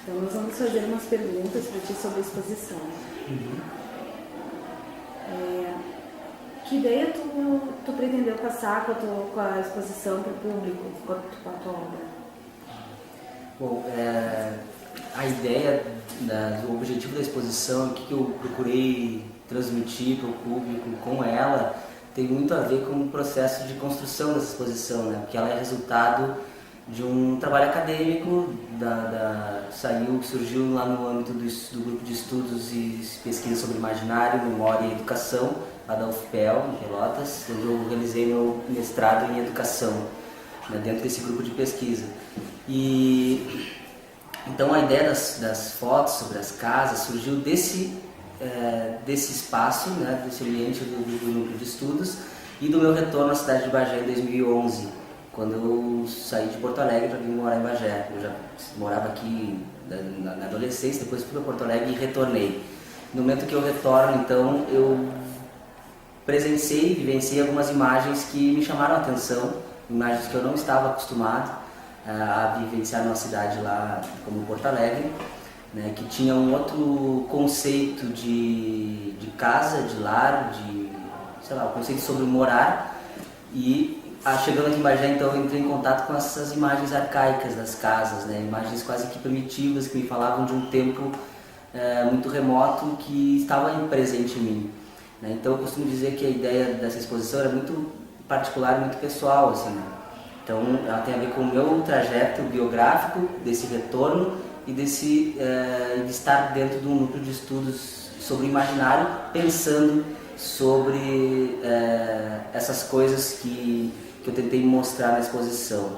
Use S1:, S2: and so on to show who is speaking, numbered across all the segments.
S1: Então nós vamos fazer umas perguntas para ti sobre a exposição. Que ideia tu pretendeu passar com a exposição para o público, com a tua obra?
S2: Bom, a ideia, o objetivo da exposição, o que eu procurei transmitir para o público com ela, tem muito a ver com o processo de construção dessa exposição, né? Porque ela é resultado de um trabalho acadêmico, surgiu lá no âmbito do grupo de estudos e pesquisa sobre imaginário, memória e educação, lá da UFPEL, em Pelotas, onde eu realizei meu mestrado em educação, né, dentro desse grupo de pesquisa. E então a ideia das fotos sobre as casas surgiu desse espaço, né, desse ambiente do núcleo de estudos e do meu retorno à cidade de Bagé em 2011, quando eu saí de Porto Alegre para vir morar em Bagé. Eu já morava aqui na adolescência, depois fui para Porto Alegre e retornei. No momento que eu retorno, então, eu vivenciei algumas imagens que me chamaram a atenção, imagens que eu não estava acostumado a vivenciar numa cidade lá como Porto Alegre, né, que tinha um outro conceito de casa, de lar, o conceito sobre morar. E chegando aqui em Bagé, então, eu entrei em contato com essas imagens arcaicas das casas, né, imagens quase que primitivas que me falavam de um tempo muito remoto que estava presente em mim, né. Então eu costumo dizer que a ideia dessa exposição era muito particular, muito pessoal, assim, né? Então ela tem a ver com o meu trajeto biográfico, desse retorno e de estar dentro de um núcleo de estudos sobre o imaginário, pensando sobre essas coisas que eu tentei mostrar na exposição.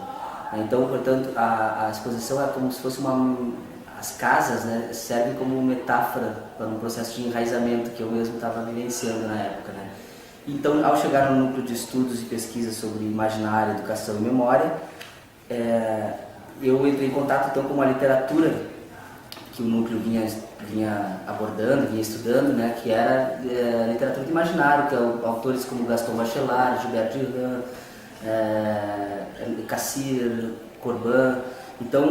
S2: Então, portanto, a exposição é como se fosse as casas, né, servem como metáfora para um processo de enraizamento que eu mesmo estava vivenciando na época, né. Então, ao chegar no núcleo de estudos e pesquisa sobre imaginário, educação e memória, eu entrei em contato então com uma literatura que o núcleo vinha abordando, vinha estudando, né, que era a literatura do imaginário, que autores como Gaston Bachelard, Gilbert Durand, Cassir, Corbin. Então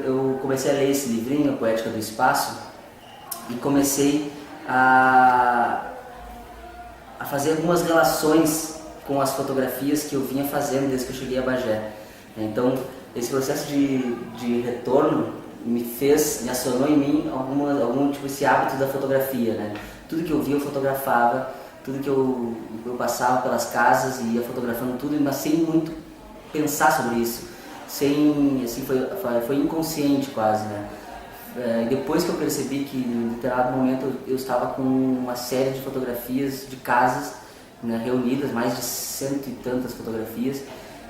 S2: eu comecei a ler esse livrinho, A Poética do Espaço, e comecei a fazer algumas relações com as fotografias que eu vinha fazendo desde que eu cheguei a Bagé. Então esse processo de retorno me acionou em mim esse hábito da fotografia, né? Tudo que eu via eu fotografava, tudo que eu passava pelas casas e ia fotografando tudo, mas sem muito pensar sobre isso, foi inconsciente quase, né? Depois que eu percebi que em determinado momento eu estava com uma série de fotografias de casas, né, reunidas, mais de 100 e tantas fotografias,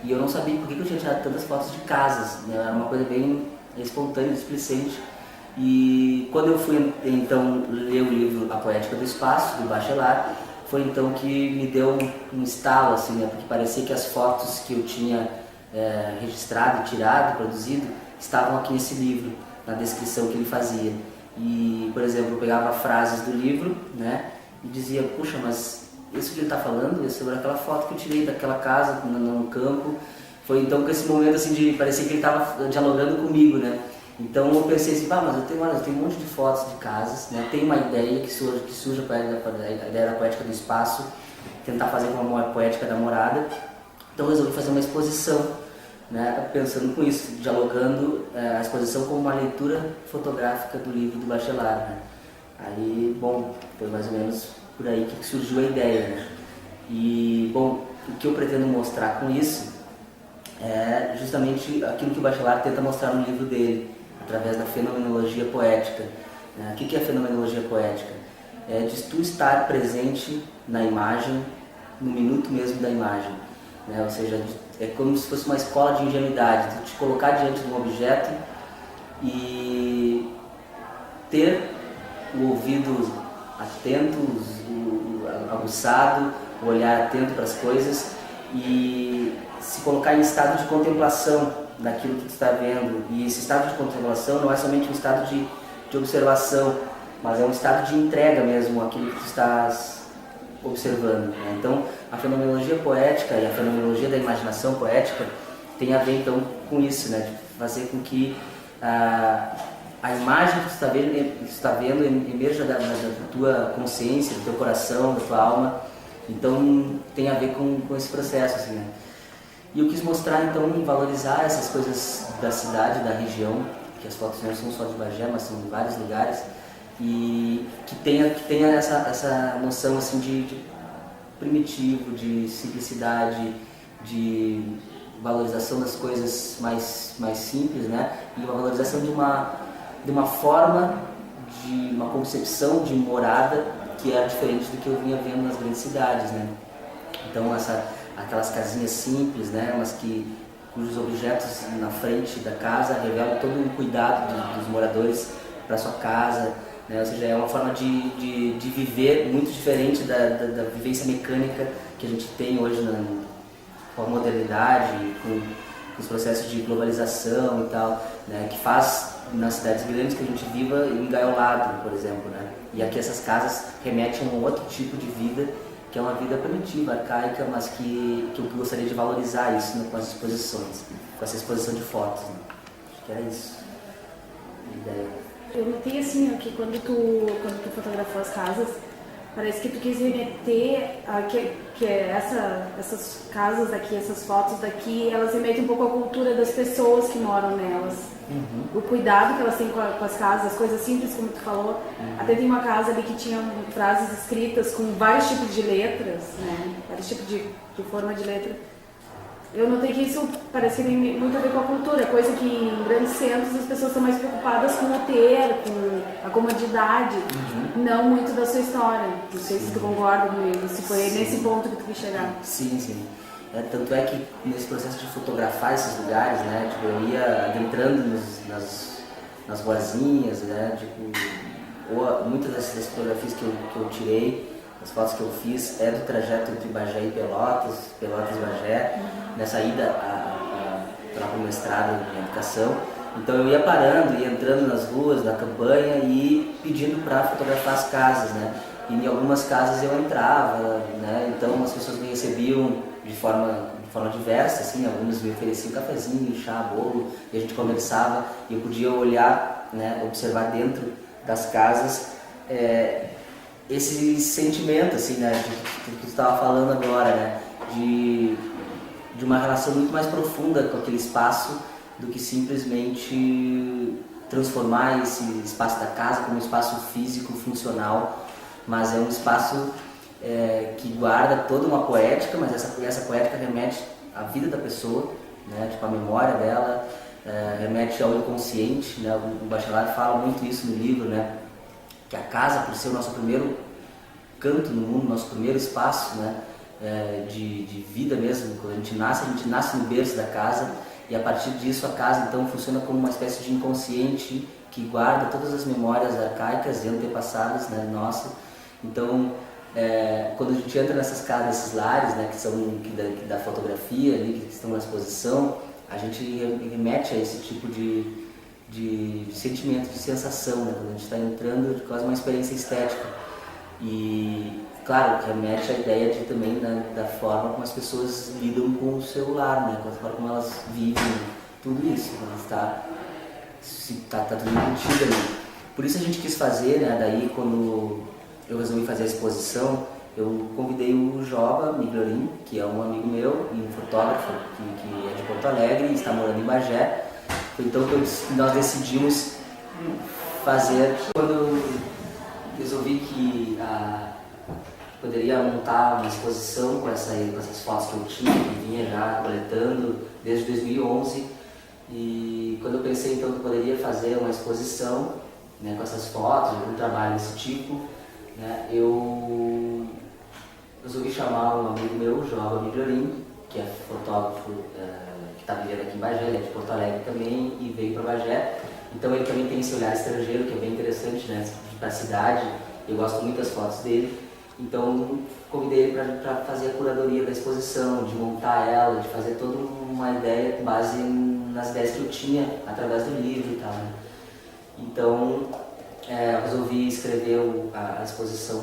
S2: e eu não sabia por que eu tinha tirado tantas fotos de casas, né? Era uma coisa bem espontânea, displicente. E quando eu fui então ler o livro A Poética do Espaço, do Bachelard, foi então que me deu um estalo, assim, né? Porque parecia que as fotos que eu tinha registrado, tirado, produzido, estavam aqui nesse livro, na descrição que ele fazia. E, por exemplo, eu pegava frases do livro, né, e dizia, puxa, mas isso que ele está falando é sobre aquela foto que eu tirei daquela casa no campo. Foi então com esse momento assim de parecer que ele estava dialogando comigo, né? Então eu pensei assim, mas eu tenho um monte de fotos de casas, né? Tem uma ideia que surge a ideia da poética do espaço, tentar fazer uma poética da morada. Então eu resolvi fazer uma exposição, né? Pensando com isso, dialogando a exposição como uma leitura fotográfica do livro do Bachelard, né? Aí, bom, foi mais ou menos por aí que surgiu a ideia, né? E, bom, o que eu pretendo mostrar com isso é justamente aquilo que o Bachelard tenta mostrar no livro dele, através da fenomenologia poética. O que é a fenomenologia poética? É de tu estar presente na imagem, no minuto mesmo da imagem, né? Ou seja, é como se fosse uma escola de ingenuidade, tu te colocar diante de um objeto e ter o ouvido atento, aguçado, o olhar atento para as coisas e se colocar em estado de contemplação daquilo que tu está vendo. E esse estado de contemplação não é somente um estado de observação, mas é um estado de entrega mesmo àquilo que tu estás observando, né? Então, a fenomenologia poética e a fenomenologia da imaginação poética tem a ver então com isso, né? De fazer com que a imagem que tu está vendo emerja da tua consciência, do teu coração, da tua alma. Então tem a ver com esse processo, assim, né? E eu quis mostrar, então, valorizar essas coisas da cidade, da região, que as fotos não são só de Bagé, mas são de vários lugares, e que tenha essa noção, assim, de primitivo, de simplicidade, de valorização das coisas mais simples, né? E uma valorização de uma forma, de uma concepção de morada que era diferente do que eu vinha vendo nas grandes cidades, né? Então aquelas casinhas simples, né? Mas cujos objetos na frente da casa revelam todo um cuidado dos moradores para sua casa, né? Ou seja, é uma forma de viver muito diferente da vivência mecânica que a gente tem hoje com a modernidade, com os processos de globalização e tal, né? Que faz nas cidades grandes que a gente viva engaiolado, por exemplo, né? E aqui essas casas remetem a um outro tipo de vida, que é uma vida primitiva, arcaica, mas que eu gostaria de valorizar isso, né, com as exposições, com essa exposição de fotos, né? Acho que era isso a ideia.
S1: Eu notei assim, ó, que quando tu fotografou as casas, parece que tu quis remeter que essas casas daqui, essas fotos daqui, elas remetem um pouco à cultura das pessoas que moram nelas. O cuidado que elas têm com as casas, as coisas simples, como tu falou. Até tem uma casa ali que tinha frases escritas com vários tipos de letras, né? Vários tipos de forma de letra. Eu notei que isso parece que tem muito a ver com a cultura, coisa que em grandes centros as pessoas estão mais preocupadas com o ter, com a comodidade, não muito da sua história. Não sei se tu concorda comigo, se foi nesse ponto que tu quis chegar.
S2: Sim, sim. Tanto é que nesse processo de fotografar esses lugares, né, tipo, eu ia adentrando nas ruazinhas, né, tipo, muitas das fotografias que eu tirei, as fotos que eu fiz, é do trajeto entre Bagé e Pelotas e Bagé, nessa ida para o mestrado em educação. Então eu ia parando, ia entrando nas ruas da campanha e pedindo para fotografar as casas, né. E em algumas casas eu entrava, né, então as pessoas me recebiam de forma diversa, assim, alguns me ofereciam cafezinho, chá, bolo, e a gente conversava, e eu podia olhar, né, observar dentro das casas esse sentimento, assim, né, que tu estava falando agora, né, de uma relação muito mais profunda com aquele espaço do que simplesmente transformar esse espaço da casa como um espaço físico, funcional, mas é um espaço que guarda toda uma poética, mas essa poética remete à vida da pessoa, né, tipo a memória dela, remete ao inconsciente, né, o Bachelard fala muito isso no livro, né, que a casa, por ser o nosso primeiro canto no mundo, nosso primeiro espaço, né, de vida mesmo, quando a gente nasce no berço da casa, e a partir disso a casa então funciona como uma espécie de inconsciente que guarda todas as memórias arcaicas e antepassadas, né, nossa. Então quando a gente entra nessas casas, nesses lares, né, que são da fotografia ali, que estão na exposição, a gente remete a esse tipo de sentimento, de sensação, né, quando a gente está entrando, de quase uma experiência estética. E, claro, remete à ideia também da forma como as pessoas lidam com o seu lar, né, com a forma como elas vivem tudo isso, né, está tudo embutido ali. Por isso a gente quis fazer, né, daí quando eu resolvi fazer a exposição, eu convidei o Joba Migliorin, que é um amigo meu e um fotógrafo que é de Porto Alegre e está morando em Bagé. Então nós decidimos fazer, quando eu resolvi que poderia montar uma exposição com essas fotos que eu tinha, que vinha já coletando desde 2011, e quando eu pensei então que eu poderia fazer uma exposição, né, com essas fotos, um trabalho desse tipo, né, eu resolvi chamar um amigo meu, Joba Migliorin, que é fotógrafo que está vivendo aqui em Bagé, ele é de Porto Alegre também e veio para Bagé. Então ele também tem esse olhar estrangeiro, que é bem interessante, né, para a cidade. Eu gosto muito das fotos dele. Então convidei ele para fazer a curadoria da exposição, de montar ela, de fazer toda uma ideia com base nas ideias que eu tinha através do livro e tal, né. Então eu resolvi escrever a exposição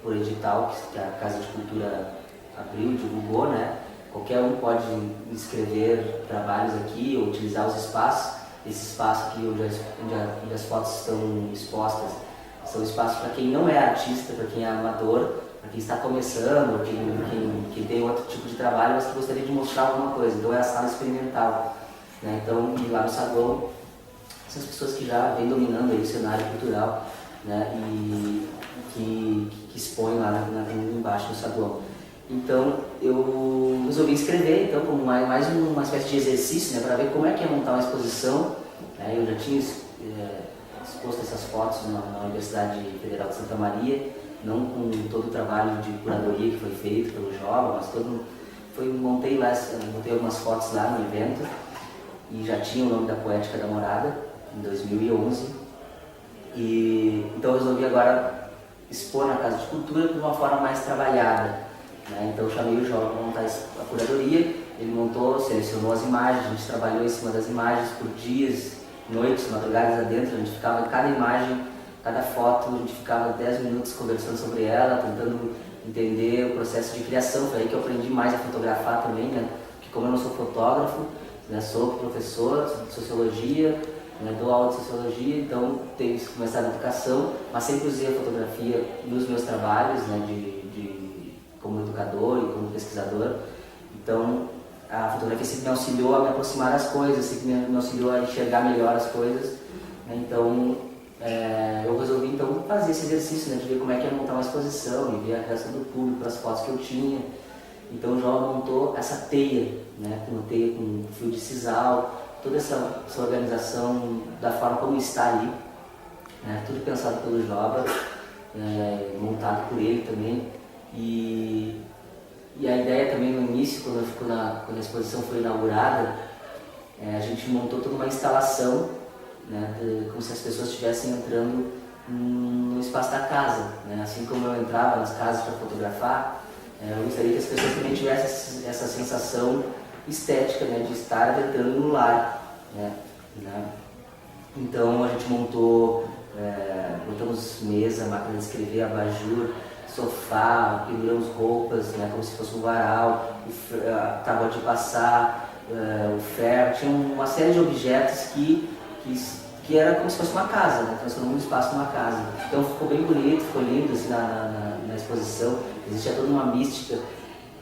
S2: por edital, que a Casa de Cultura abriu, divulgou, né? Qualquer um pode escrever trabalhos aqui ou utilizar os espaços, esse espaço aqui onde as fotos estão expostas. São espaços para quem não é artista, para quem é amador, para quem está começando, para quem tem outro tipo de trabalho, mas que gostaria de mostrar alguma coisa. Então é a sala experimental, né? Então, e lá no saguão, essas pessoas que já vêm dominando aí o cenário cultural, né? E que expõem lá embaixo no saguão. Então eu resolvi escrever, então, como mais uma espécie de exercício, né, para ver como é que é montar uma exposição. Eu já tinha exposto essas fotos na Universidade Federal de Santa Maria, não com todo o trabalho de curadoria que foi feito pelo Joba, mas montei algumas fotos lá no evento e já tinha o nome da Poética da Morada, em 2011. E então eu resolvi agora expor na Casa de Cultura de uma forma mais trabalhada, né? Então eu chamei o Joba para montar a curadoria, ele montou, selecionou as imagens, a gente trabalhou em cima das imagens por dias, noites, madrugadas adentro, a gente ficava em cada imagem, cada foto, a gente ficava 10 minutos conversando sobre ela, tentando entender o processo de criação. Foi aí que eu aprendi mais a fotografar também, né? Porque como eu não sou fotógrafo, né, sou professor de sociologia, né, dou aula de sociologia, então tenho começado a educação, mas sempre usei a fotografia nos meus trabalhos, né, como educador e como pesquisador. Então a fotografia sempre me auxiliou a me aproximar das coisas, sempre me auxiliou a enxergar melhor as coisas, né? Então eu resolvi então fazer esse exercício, né, de ver como é que ia montar uma exposição e ver a reação do público, as fotos que eu tinha. Então o João montou essa teia, né, uma teia com fio de sisal, toda essa organização da forma como está ali, né, tudo pensado pelo Joba, montado por ele também. E a ideia também no início, quando a exposição foi inaugurada, a gente montou toda uma instalação, né, como se as pessoas estivessem entrando no espaço da casa, né? Assim como eu entrava nas casas para fotografar, eu gostaria que as pessoas também tivessem essa sensação estética, né, de estar entrando no lar, né? Então a gente montamos mesa, máquina de escrever, abajur, sofá, penduramos roupas, né, como se fosse um varal, a tábua de passar, o ferro, tinha uma série de objetos que era como se fosse uma casa, né? Transformando um espaço numa casa. Então ficou bem bonito, ficou lindo assim, na exposição. Existia toda uma mística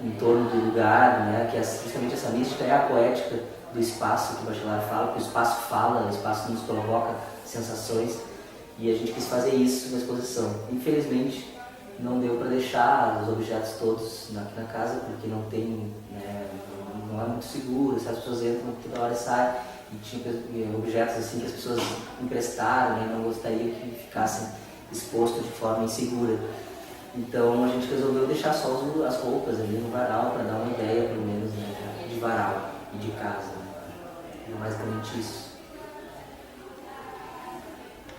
S2: em torno do lugar, né? Que justamente essa mística é a poética do espaço, que o Bachelard fala, porque o espaço fala, o espaço nos provoca sensações, e a gente quis fazer isso na exposição. Infelizmente não deu para deixar os objetos todos na casa, porque não tem, né, não é muito seguro, as pessoas entram toda hora e saem. E tinha objetos assim que as pessoas emprestaram, né, não gostariam que ficassem expostos de forma insegura. Então a gente resolveu deixar só as roupas ali no varal para dar uma ideia, pelo menos, né, de varal e de casa. Né? É basicamente isso.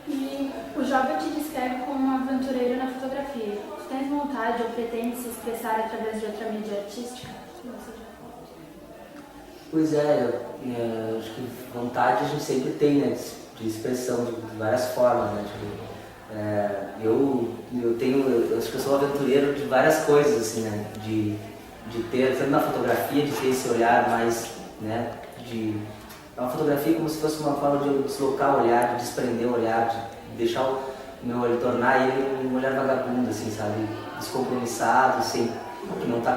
S3: E o Joba te descreve como um aventureiro na fotografia. Tu tens vontade ou pretende se expressar através de outra mídia artística?
S2: Pois acho que vontade a gente sempre tem, né, de expressão de várias formas, né? Eu acho que eu sou aventureiro de várias coisas, assim, né? De ter, tanto na fotografia, de ter esse olhar mais, né? É uma fotografia como se fosse uma forma de eu deslocar o olhar, de desprender o olhar, de deixar o meu olho, tornar ele um olhar vagabundo, assim, sabe? Descompromissado, que não está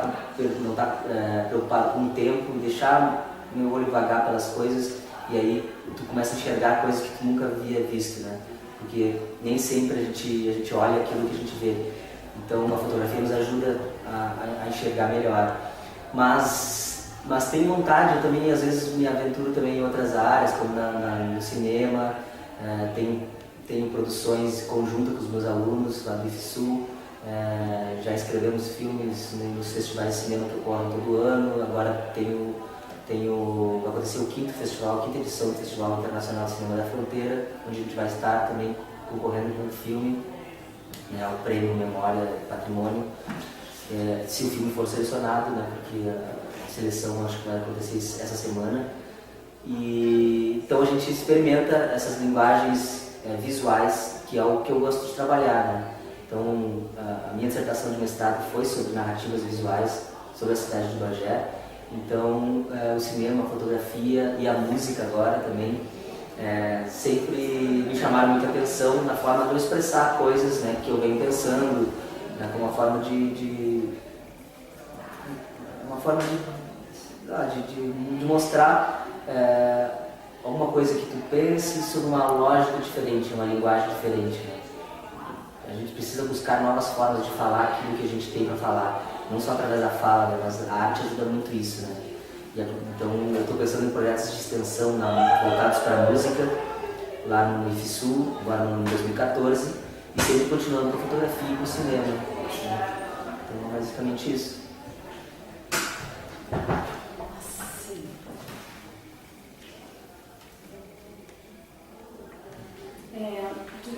S2: preocupado com o tempo, deixar meu olho vagar pelas coisas, e aí tu começa a enxergar coisas que tu nunca havia visto, né? Porque nem sempre a gente olha aquilo que a gente vê. Então a fotografia nos ajuda a enxergar melhor. Mas tenho vontade, eu também às vezes me aventuro também em outras áreas, como no cinema, tenho produções conjuntas com os meus alunos lá do IFSU. Já escrevemos filmes nos festivais de cinema que ocorrem todo ano. Agora vai acontecer a quinta edição do Festival Internacional de Cinema da Fronteira, onde a gente vai estar também concorrendo com um filme, né, ao Prêmio Memória Patrimônio, se o filme for selecionado, né, porque a seleção acho que vai acontecer essa semana. E então a gente experimenta essas linguagens visuais, que é o que eu gosto de trabalhar, né? Então, a minha dissertação de mestrado foi sobre narrativas visuais, sobre a cidade de Bagé. Então, o cinema, a fotografia e a música agora também sempre me chamaram muita atenção na forma de eu expressar coisas, né, que eu venho pensando, né, como uma forma de mostrar alguma coisa que tu pense sobre uma lógica diferente, uma linguagem diferente. Né? A gente precisa buscar novas formas de falar aquilo que a gente tem para falar, não só através da fala, né, mas a arte ajuda muito isso. Né? Então eu estou pensando em projetos de extensão voltados para a música, lá no IFSU, agora em 2014, e sempre continuando com a fotografia e com o cinema. Né? Então é basicamente isso.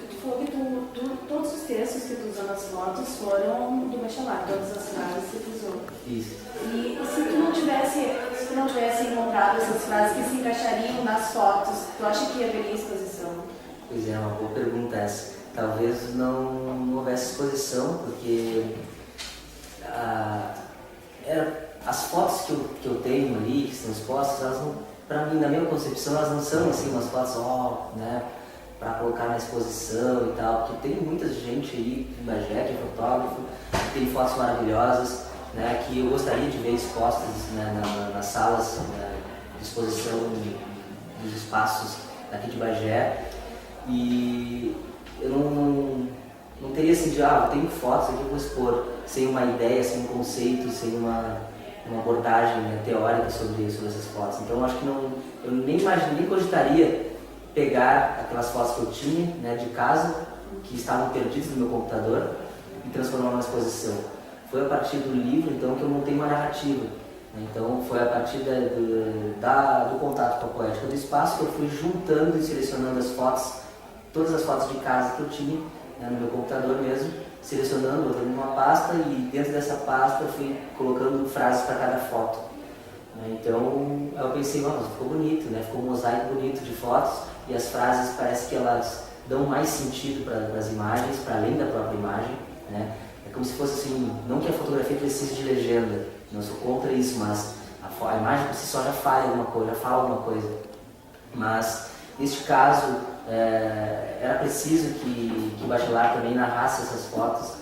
S1: Tu falou que todos os textos que tu usou nas fotos foram do Bachelard, todas as frases que tu usou.
S2: Isso.
S1: E se tu não tivesse encontrado essas frases que se encaixariam nas fotos, tu acha que haveria exposição?
S2: Pois é, uma boa pergunta essa. Talvez não houvesse exposição, porque as fotos que eu tenho ali, que estão expostas, elas não, para mim, na minha concepção, elas não são assim umas fotos, né, para colocar na exposição e tal, porque tem muita gente aí, em Bagé, que é fotógrafo, que tem fotos maravilhosas, né, que eu gostaria de ver expostas, né, nas salas, né, de exposição dos espaços daqui de Bagé. E eu não teria assim de, eu tenho fotos aqui que eu vou expor, sem uma ideia, sem um conceito, sem uma abordagem, né, teórica sobre essas fotos. Então eu acho que eu nem cogitaria pegar aquelas fotos que eu tinha, né, de casa, que estavam perdidas no meu computador, e transformar numa exposição. Foi a partir do livro, então, que eu montei uma narrativa. Então foi a partir do contato com a poética do espaço que eu fui juntando e selecionando as fotos, todas as fotos de casa que eu tinha, né, no meu computador mesmo, selecionando, botando numa pasta, e dentro dessa pasta eu fui colocando frases para cada foto. Então eu pensei, ficou bonito, né? Ficou um mosaico bonito de fotos, e as frases parece que elas dão mais sentido para as imagens, para além da própria imagem. Né? É como se fosse assim, não que a fotografia precise de legenda, não sou contra isso, mas a imagem por si só já fala alguma coisa. Mas neste caso, era preciso que o Bachelard também narrasse essas fotos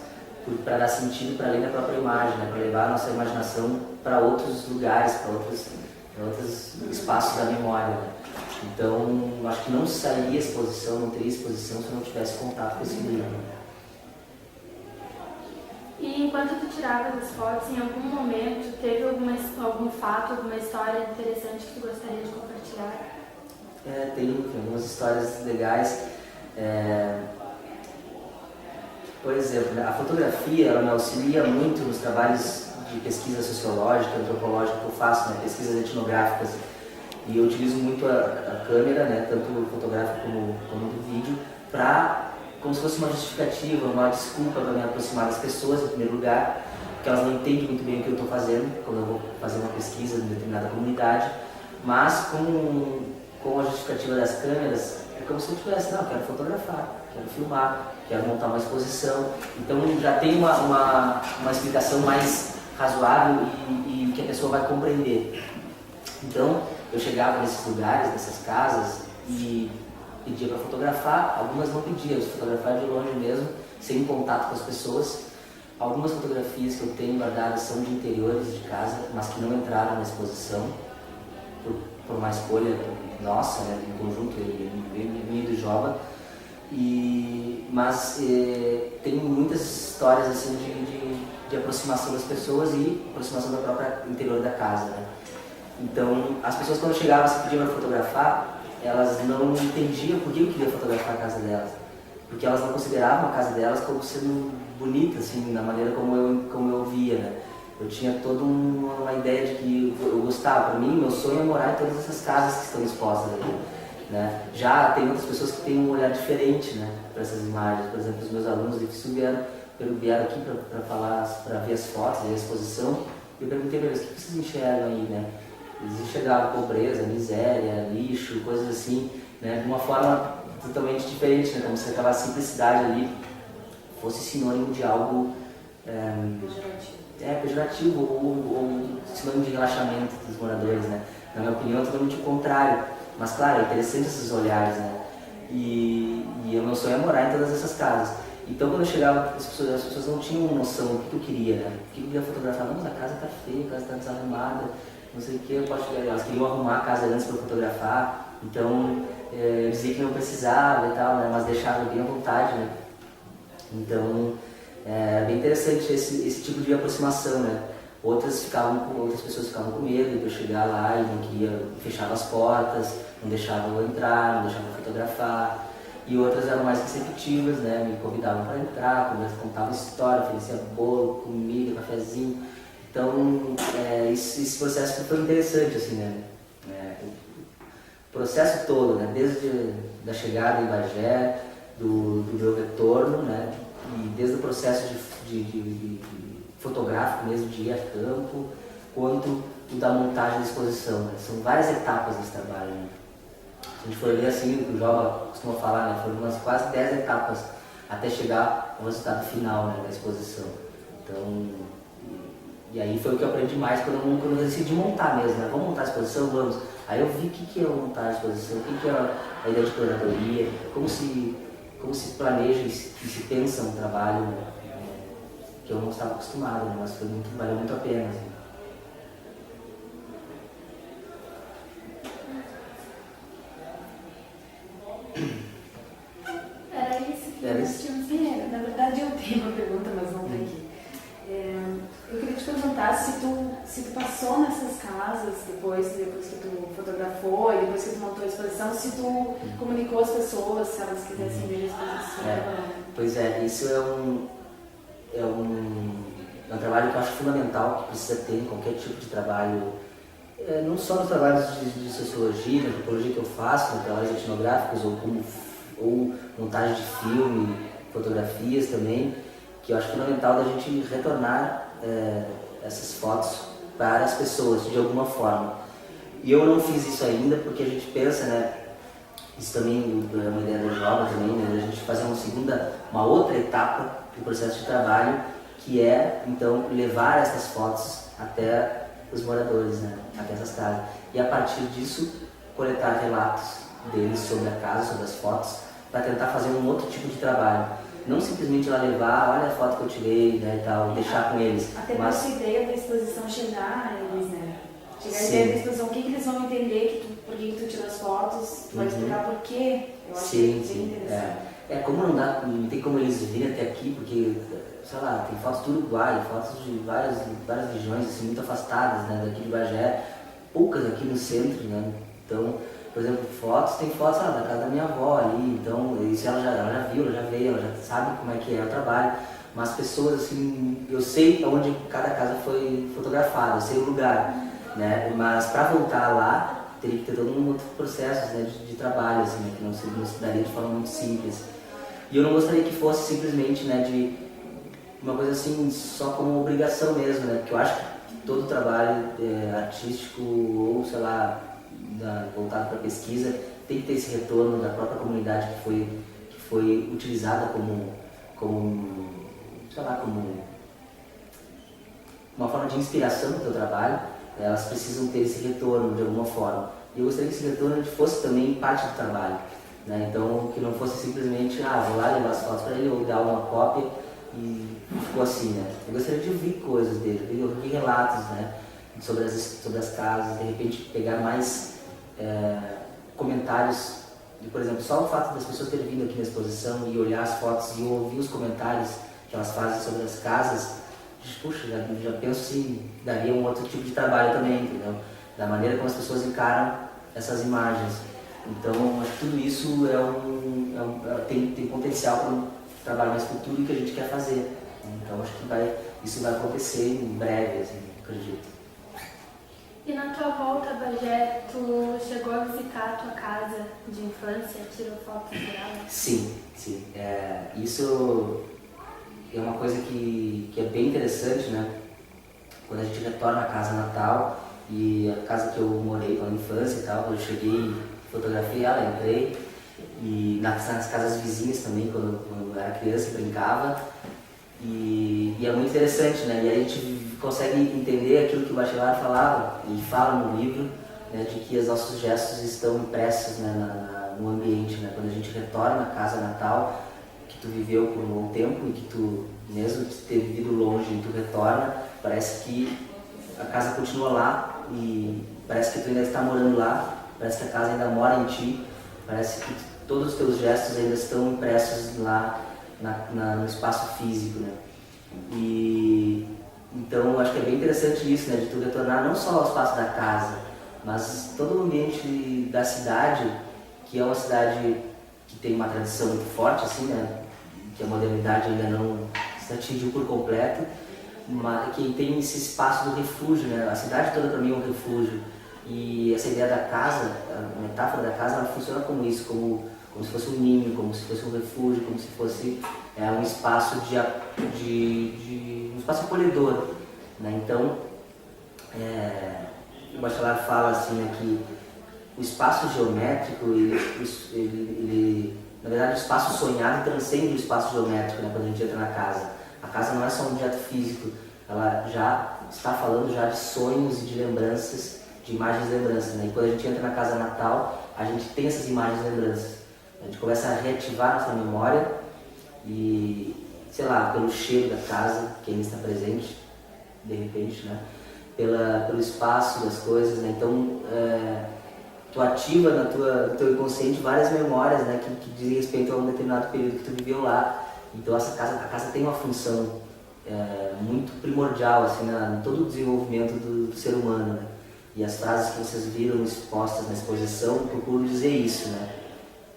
S2: para dar sentido para além da própria imagem, né? Para levar a nossa imaginação para outros lugares, para outros espaços da memória. Né? Então, acho que não sairia exposição, não teria exposição se eu não tivesse contato com esse livro.
S3: E enquanto tu tirava as fotos, em algum momento teve algum fato, alguma história interessante que tu gostaria de compartilhar?
S2: Tem algumas histórias legais. Por exemplo, a fotografia ela me auxilia muito nos trabalhos de pesquisa sociológica, antropológica que eu faço, né, pesquisas etnográficas. E eu utilizo muito a câmera, né, tanto fotográfica como do vídeo, como se fosse uma justificativa, uma desculpa para me aproximar das pessoas, em primeiro lugar, porque elas não entendem muito bem o que eu estou fazendo quando eu vou fazer uma pesquisa em determinada comunidade, mas com a justificativa das câmeras, é como se eu tivesse, eu quero fotografar, quero filmar, quero montar uma exposição. Então já tem uma explicação mais razoável e que a pessoa vai compreender. Então eu chegava nesses lugares, nessas casas e pedia para fotografar, algumas não pediam, eu fotografar de longe mesmo, sem contato com as pessoas. Algumas fotografias que eu tenho guardadas são de interiores de casa, mas que não entraram na exposição, por uma escolha nossa, né, em conjunto, minha e do Joba. Mas tem muitas histórias assim, de aproximação das pessoas e aproximação do próprio interior da casa. Né? Então, as pessoas quando chegavam e pediam para fotografar, elas não entendiam por que eu queria fotografar a casa delas. Porque elas não consideravam a casa delas como sendo bonita, assim, na maneira como eu via. Né? Eu tinha toda uma ideia de que eu gostava. Para mim, meu sonho é morar em todas essas casas que estão expostas aqui. Né? Já tem outras pessoas que têm um olhar diferente, né, para essas imagens. Por exemplo, os meus alunos de FISU vieram aqui para ver as fotos, ver a exposição. E eu perguntei para eles, o que vocês enxergam aí? Né? Eles enxergavam pobreza, miséria, lixo, coisas assim, né, de uma forma totalmente diferente, né, como se aquela simplicidade ali fosse sinônimo de algo pejorativo ou sinônimo de relaxamento dos moradores, né? Na minha opinião, é totalmente o contrário. Mas, claro, é interessante esses olhares, né? E o meu sonho é morar em todas essas casas. Então, quando eu chegava, as pessoas não tinham noção do que eu queria, né? O que eu queria fotografar? Não, mas a casa tá feia, a casa tá desarrumada, não sei o que, eu posso chegar. Elas queriam arrumar a casa antes para fotografar, então eu dizia que não precisava e tal, né? Mas deixava bem à vontade, né? Então, é bem interessante esse tipo de aproximação, né? Outras pessoas ficavam com medo de eu chegar lá e não queria, fechava as portas, não deixava eu entrar, não deixava eu fotografar. E outras eram mais receptivas, né? Me convidavam para entrar, contavam história, oferecia bolo, comida, cafezinho. Então, esse processo foi interessante, assim, né? O processo todo, né? Desde da chegada em Bagé, do meu retorno, né? E desde o processo de fotográfico mesmo, de ir a campo, quanto o da montagem da exposição, né? São várias etapas desse trabalho, né? Se a gente for ver assim, o que o Joba costuma falar, né? Foram umas quase 10 etapas até chegar ao resultado final, né, da exposição. Então, e aí foi o que eu aprendi mais quando eu decidi montar mesmo, né? Vamos montar a exposição? Vamos. Aí eu vi o que é montar a exposição, o que é a ideia de curadoria, como se planeja e se pensa um trabalho, né? Que eu não estava acostumado, né? Mas valeu muito a pena. Assim.
S3: Era isso que
S2: nós
S3: tínhamos.
S1: Na verdade eu tenho uma pergunta, mas não está aqui. Eu queria te perguntar se tu passou nessas casas depois que tu fotografou e depois que tu montou a exposição, se tu comunicou às pessoas, se elas quisessem ver a exposição.
S2: Pois é, isso é um trabalho que eu acho fundamental, que precisa ter em qualquer tipo de trabalho, não só nos trabalhos de sociologia, na antropologia que eu faço, nos trabalhos etnográficos ou montagem de filme, fotografias também, que eu acho fundamental da gente retornar essas fotos para as pessoas de alguma forma. E eu não fiz isso ainda porque a gente pensa, né? Isso também é uma ideia do Joba também, né? A gente fazer uma outra etapa do processo de trabalho, que é então levar essas fotos até os moradores, né? Até essas casas. E a partir disso coletar relatos deles sobre a casa, sobre as fotos, para tentar fazer um outro tipo de trabalho. Não simplesmente lá levar, olha a foto que eu tirei, né, e tal, deixar com eles.
S1: Até mas a ideia da exposição chegar a eles, né? Chegar a ideia da exposição, o que eles vão entender por que tu tirou as fotos, tu vai explicar por quê. Eu acho bem interessante.
S2: Como não tem como eles virem até aqui, porque, sei lá, tem fotos do Uruguai, fotos de várias regiões, assim, muito afastadas, né, daqui de Bagé, poucas aqui no centro, né? Então, por exemplo, tem fotos da casa da minha avó ali, então isso ela já viu, ela já veio, ela já sabe como é que é o trabalho, mas pessoas assim, eu sei onde cada casa foi fotografada, eu sei o lugar, né? Mas para voltar lá, teria que ter todo um outro processo, né, de trabalho, assim, né, que não se daria de forma muito simples. E eu não gostaria que fosse simplesmente, né, de uma coisa assim, só como obrigação mesmo, né? Porque eu acho que todo trabalho artístico ou, sei lá, voltado para a pesquisa, tem que ter esse retorno da própria comunidade que foi utilizada como uma forma de inspiração do teu trabalho. Elas precisam ter esse retorno de alguma forma. E eu gostaria que esse retorno fosse também parte do trabalho, né? Então, que não fosse simplesmente, vou lá levar as fotos para ele ou dar uma cópia e ficou assim, né? Eu gostaria de ouvir coisas dele, ouvir relatos, né, sobre as casas, de repente pegar mais comentários, por exemplo, só o fato das pessoas terem vindo aqui na exposição e olhar as fotos e ouvir os comentários que elas fazem sobre as casas, puxa, já penso se daria um outro tipo de trabalho também, entendeu? Da maneira como as pessoas encaram essas imagens. Então, acho que tudo isso tem potencial para um trabalho mais futuro e que a gente quer fazer. Então, acho que isso vai acontecer em breve, assim, acredito.
S3: E na tua volta a Bagé, tu chegou a visitar a tua casa de infância, tirou fotos dela?
S2: Sim. Isso é uma coisa que é bem interessante, né? Quando a gente retorna à casa natal e a casa que eu morei na infância e tal, eu cheguei, fotografei ela, entrei, e nas casas vizinhas também, quando eu era criança, brincava. E é muito interessante, né? E aí a gente consegue entender aquilo que o Bachelard falava e fala no livro, né, de que os nossos gestos estão impressos, né, no ambiente, né? Quando a gente retorna à casa natal, que tu viveu por um bom tempo e que tu, mesmo ter vivido longe, e tu retorna, parece que a casa continua lá e parece que tu ainda está morando lá, parece que a casa ainda mora em ti, parece que todos os teus gestos ainda estão impressos lá no espaço físico, né? E então acho que é bem interessante isso, né, de tu retornar não só ao espaço da casa, mas todo o ambiente da cidade, que é uma cidade que tem uma tradição muito forte, assim, né, que a modernidade ainda não se atingiu por completo, mas que tem esse espaço do refúgio, né? A cidade toda para mim é um refúgio. E essa ideia da casa, a metáfora da casa, ela funciona como isso, como se fosse um ninho, como se fosse um refúgio, como se fosse um espaço um espaço acolhedor, né? Então, o Bachelard fala assim, né, que o espaço geométrico, na verdade, o espaço sonhado transcende o espaço geométrico, né, quando a gente entra na casa. A casa não é só um objeto físico, ela já está falando já de sonhos e de lembranças, de imagens e lembranças, né? E quando a gente entra na casa natal, a gente tem essas imagens e lembranças. A gente começa a reativar nossa memória e, sei lá, pelo cheiro da casa, que ainda está presente, de repente, né? Pelo espaço das coisas, né? Então, tu ativa no teu inconsciente várias memórias, né, que dizem respeito a um determinado período que tu viveu lá. Então a casa tem uma função muito primordial, assim, em todo o desenvolvimento do ser humano, né? E as frases que vocês viram expostas na exposição procuram dizer isso, né?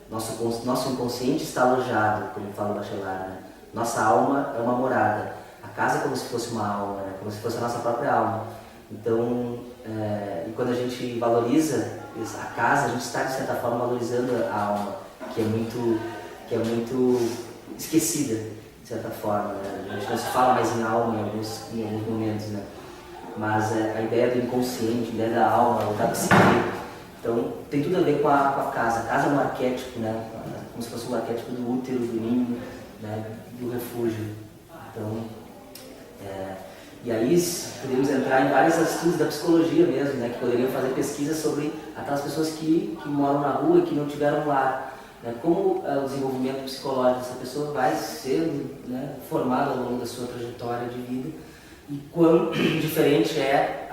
S2: Nosso inconsciente está alojado, como fala o Bachelard, né? Nossa alma é uma morada. A casa é como se fosse uma alma, né? Como se fosse a nossa própria alma. Então, e quando a gente valoriza a casa, a gente está, de certa forma, valorizando a alma, que é muito esquecida, de certa forma, né? A gente não se fala mais em alma em alguns momentos, né? Mas a ideia do inconsciente, a ideia da alma, da psique, então tem tudo a ver com a casa. A casa é um arquétipo, né? Como se fosse um arquétipo do útero, do ninho, né? Do refúgio. Então, e aí podemos entrar em vários estudos da psicologia mesmo, né? Que poderiam fazer pesquisas sobre aquelas pessoas que moram na rua e que não tiveram um lar. Como o desenvolvimento psicológico dessa pessoa vai sendo, né, formado ao longo da sua trajetória de vida e quão diferente é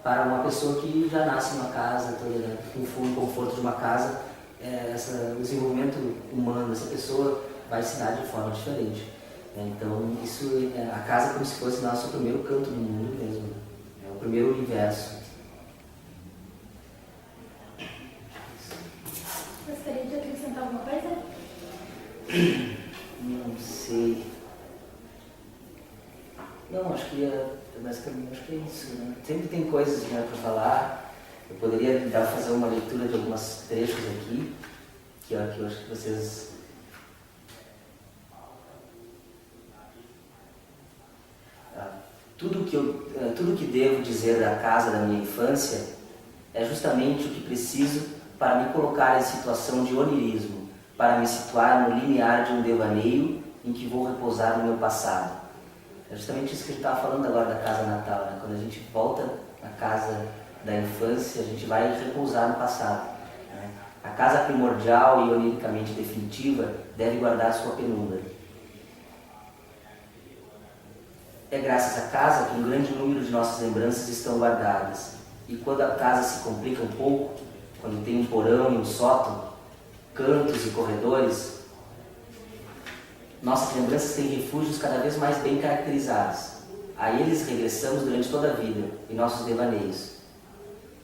S2: para uma pessoa que já nasce numa casa, toda, né, com o conforto de uma casa, o desenvolvimento humano dessa pessoa vai se dar de forma diferente. Então, a casa é como se fosse nosso primeiro canto do mundo mesmo, é o primeiro universo.
S3: Gostaria de acrescentar alguma coisa?
S2: Não sei. Não, acho que basicamente acho que é isso, né? Sempre tem coisas, né, para falar. Eu poderia fazer uma leitura de alguns trechos aqui, que eu acho que vocês... Tudo que devo dizer da casa da minha infância é justamente o que preciso para me colocar em situação de onirismo, para me situar no limiar de um devaneio em que vou repousar no meu passado. É justamente isso que a gente estava falando agora da casa natal, né? Quando a gente volta à casa da infância, a gente vai repousar no passado, né? A casa primordial e oniricamente definitiva deve guardar sua penumbra. É graças à casa que um grande número de nossas lembranças estão guardadas. E quando a casa se complica um pouco, quando tem um porão e um sótão, cantos e corredores, nossas lembranças têm refúgios cada vez mais bem caracterizados. A eles regressamos durante toda a vida, em nossos devaneios.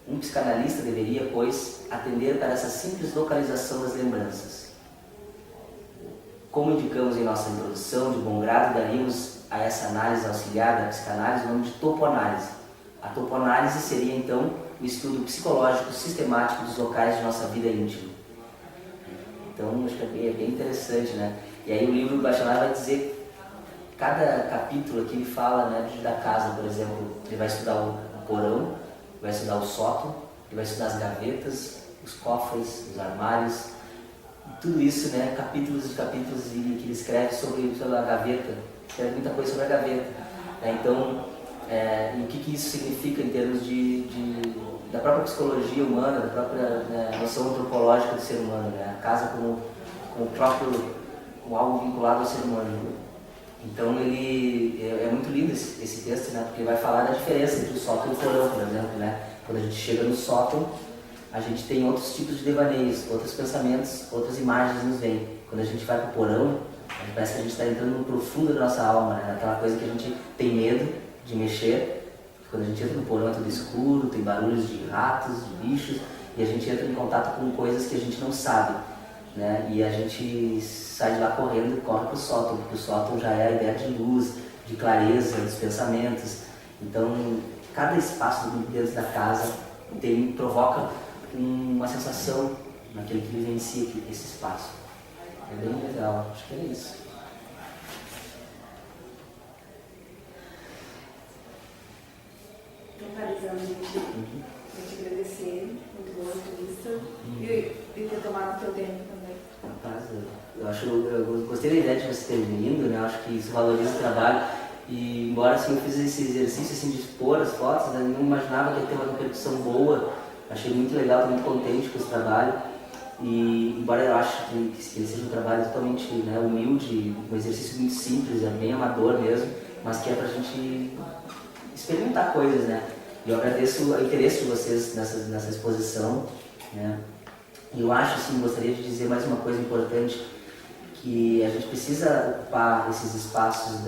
S2: Um psicanalista deveria, pois, atender para essa simples localização das lembranças. Como indicamos em nossa introdução, de bom grado daríamos a essa análise auxiliar da psicanálise o nome de topoanálise. A topoanálise seria, então, o estudo psicológico sistemático dos locais de nossa vida íntima. Então, acho que é bem interessante, né? E aí o livro do Bachelard vai dizer, cada capítulo aqui ele fala, né, da casa, por exemplo, ele vai estudar o porão, vai estudar o sótão, ele vai estudar as gavetas, os cofres, os armários, tudo isso, né, capítulos e capítulos, e que ele escreve sobre a gaveta, escreve muita coisa sobre a gaveta. Então, e o que isso significa em termos da própria psicologia humana, da própria noção antropológica do ser humano, né? A casa como algo vinculado ao ser humano. Então ele é muito lindo esse texto, né? Porque vai falar da diferença entre o sótão e o porão, por exemplo, né? Quando a gente chega no sótão, a gente tem outros tipos de devaneios, outros pensamentos, outras imagens nos vêm. Quando a gente vai para o porão, parece que a gente está entrando no profundo da nossa alma, né? Aquela coisa que a gente tem medo de mexer. Quando a gente entra no porão é tudo escuro, tem barulhos de ratos, de bichos, e a gente entra em contato com coisas que a gente não sabe, né? E a gente sai de lá correndo e corre para o sótão, porque o sótão já é a ideia de luz, de clareza, dos pensamentos. Então, cada espaço dentro da casa provoca uma sensação naquele que vivencia esse espaço. É bem legal, acho que é isso.
S1: Então, Thales, eu queria te agradecer, muito boa a entrevista, e ter tomado o teu tempo também.
S2: Rapaz, eu gostei da ideia de você ter vindo, né? Eu acho que isso valoriza o trabalho. E embora assim, eu fiz esse exercício assim, de expor as fotos, né? Eu não imaginava que ia ter uma repercussão boa. Achei muito legal, estou muito contente com esse trabalho. E embora eu ache que ele seja um trabalho totalmente, né, humilde, um exercício muito simples, bem amador mesmo, mas que é para a gente experimentar coisas, né? E eu agradeço o interesse de vocês nessa exposição, né? E eu acho, assim, gostaria de dizer mais uma coisa importante, que a gente precisa ocupar esses espaços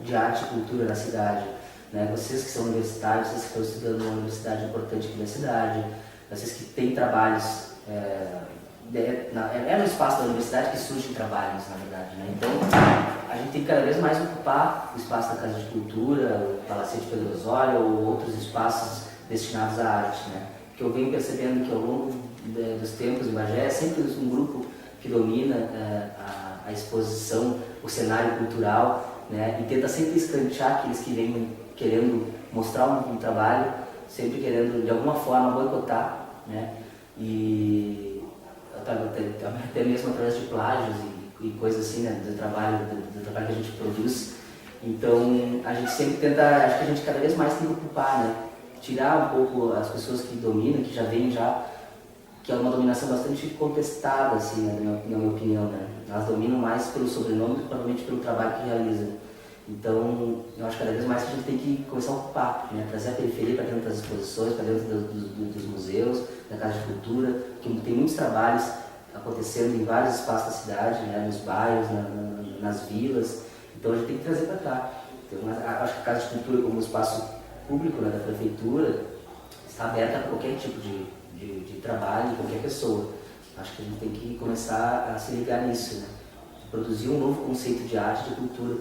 S2: de arte e cultura na cidade, né? Vocês que são universitários, vocês que estão estudando numa universidade importante aqui na cidade, vocês que têm trabalhos, no espaço da universidade que surgem trabalhos, na verdade, né? Então, a gente tem que cada vez mais ocupar o espaço da Casa de Cultura, o Palacete Pedro Osório ou outros espaços destinados à arte, né? Porque eu venho percebendo que ao longo dos tempos em Bagé é sempre um grupo que domina a exposição, o cenário cultural, né? E tenta sempre escantear aqueles que vêm querendo mostrar um trabalho, sempre querendo de alguma forma boicotar, né? E até mesmo através de plágios e coisas assim, né? do trabalho que a gente produz. Então a gente sempre tenta, acho que a gente cada vez mais tem que ocupar, né? Tirar um pouco as pessoas que dominam, que já vêm que é uma dominação bastante contestada, assim, né, na minha opinião, né? Elas dominam mais pelo sobrenome do que provavelmente pelo trabalho que realizam. Então, eu acho que cada vez mais a gente tem que começar a ocupar, né? Trazer a periferia para dentro das exposições, para dentro dos museus, da Casa de Cultura, que tem muitos trabalhos acontecendo em vários espaços da cidade, né? Nos bairros, nas vilas. Então, a gente tem que trazer para cá. Então, acho que a Casa de Cultura, como espaço público, né, da prefeitura, está aberta a qualquer tipo de trabalho, de qualquer pessoa. Acho que a gente tem que começar a se ligar nisso, né? Produzir um novo conceito de arte e de cultura